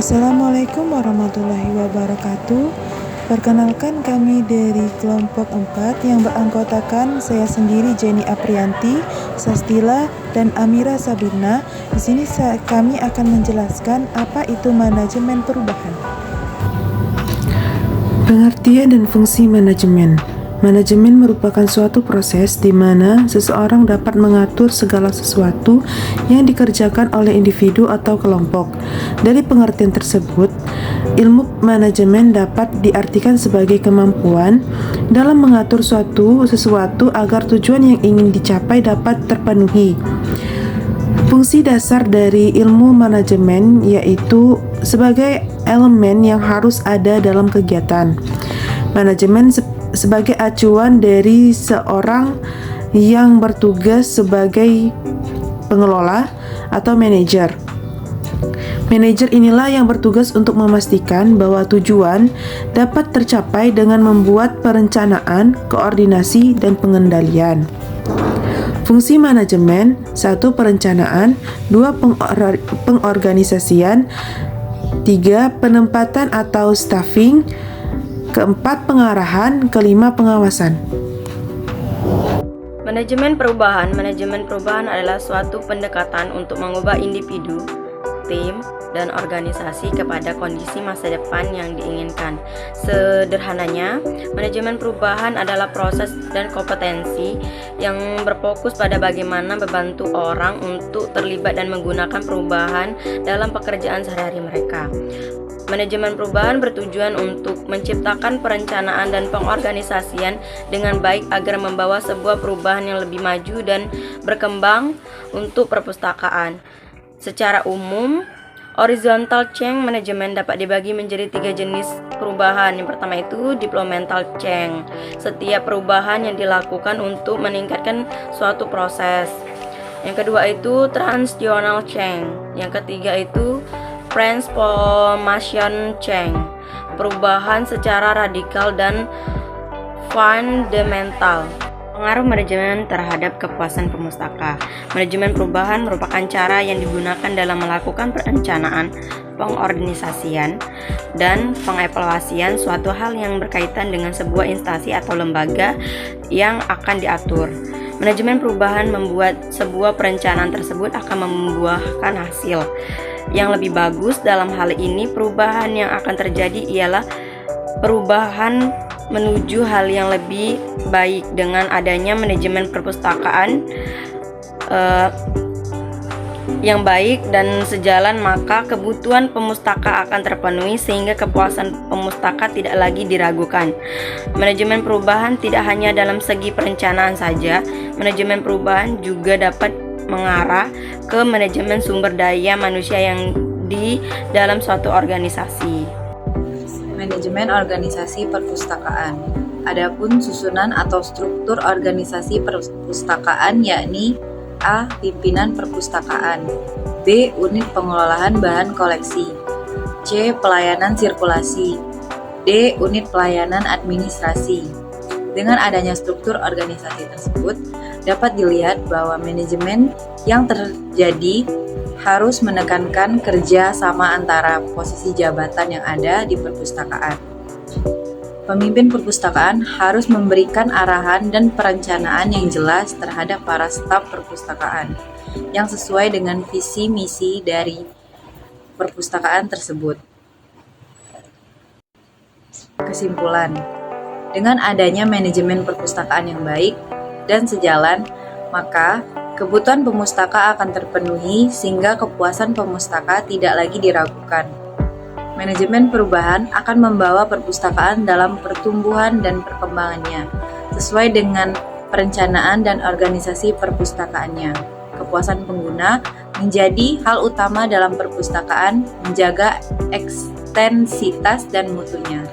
Assalamualaikum warahmatullahi wabarakatuh. Perkenalkan, kami dari kelompok 4 yang beranggotakan saya sendiri, Jenny Aprianti, Sastila, dan Amira Sabirna. Di sini kami akan menjelaskan apa itu manajemen perubahan. Pengertian dan fungsi manajemen. Manajemen merupakan suatu proses di mana seseorang dapat mengatur segala sesuatu yang dikerjakan oleh individu atau kelompok. Dari pengertian tersebut, ilmu manajemen dapat diartikan sebagai kemampuan dalam mengatur sesuatu agar tujuan yang ingin dicapai dapat terpenuhi. Fungsi dasar dari ilmu manajemen yaitu sebagai elemen yang harus ada dalam kegiatan. Manajemen sebagai acuan dari seorang yang bertugas sebagai pengelola atau manajer. Manajer inilah yang bertugas untuk memastikan bahwa tujuan dapat tercapai dengan membuat perencanaan, koordinasi, dan pengendalian. Fungsi manajemen: 1. Perencanaan, 2. Pengorganisasian, 3. Penempatan atau staffing, 4. Pengarahan, 5. Pengawasan. Manajemen perubahan adalah suatu pendekatan untuk mengubah individu, tim, dan organisasi kepada kondisi masa depan yang diinginkan. Sederhananya, manajemen perubahan adalah proses dan kompetensi yang berfokus pada bagaimana membantu orang untuk terlibat dan menggunakan perubahan dalam pekerjaan sehari-hari mereka. Manajemen perubahan bertujuan untuk menciptakan perencanaan dan pengorganisasian dengan baik agar membawa sebuah perubahan yang lebih maju dan berkembang untuk perpustakaan. Secara umum, horizontal change management dapat dibagi menjadi 3 jenis perubahan. Yang pertama itu developmental change, setiap perubahan yang dilakukan untuk meningkatkan suatu proses. Yang kedua itu transactional change. Yang ketiga itu transformation change, perubahan secara radikal dan fundamental. Pengaruh manajemen terhadap kepuasan pemustaka. Manajemen perubahan merupakan cara yang digunakan dalam melakukan perencanaan, pengorganisasian, dan pengevaluasian suatu hal yang berkaitan dengan sebuah instansi atau lembaga yang akan diatur. Manajemen perubahan membuat sebuah perencanaan tersebut akan membuahkan hasil yang lebih bagus. Dalam hal ini, perubahan yang akan terjadi ialah perubahan menuju hal yang lebih baik. Dengan adanya manajemen perpustakaan yang baik dan sejalan, maka kebutuhan pemustaka akan terpenuhi sehingga kepuasan pemustaka tidak lagi diragukan. Manajemen perubahan tidak hanya dalam segi perencanaan saja. Manajemen perubahan juga dapat mengarah ke manajemen sumber daya manusia yang di dalam suatu organisasi. Manajemen organisasi perpustakaan. Adapun susunan atau struktur organisasi perpustakaan yakni A. Pimpinan perpustakaan, B. Unit pengelolaan bahan koleksi, C. Pelayanan sirkulasi, D. Unit pelayanan administrasi. Dengan adanya struktur organisasi tersebut, dapat dilihat bahwa manajemen yang terjadi harus menekankan kerja sama antara posisi jabatan yang ada di perpustakaan. Pemimpin perpustakaan harus memberikan arahan dan perencanaan yang jelas terhadap para staf perpustakaan yang sesuai dengan visi misi dari perpustakaan tersebut. Kesimpulan: dengan adanya manajemen perpustakaan yang baik dan sejalan, maka kebutuhan pemustaka akan terpenuhi sehingga kepuasan pemustaka tidak lagi diragukan. Manajemen perubahan akan membawa perpustakaan dalam pertumbuhan dan perkembangannya, sesuai dengan perencanaan dan organisasi perpustakaannya. Kepuasan pengguna menjadi hal utama dalam perpustakaan, menjaga ekstensitas dan mutunya.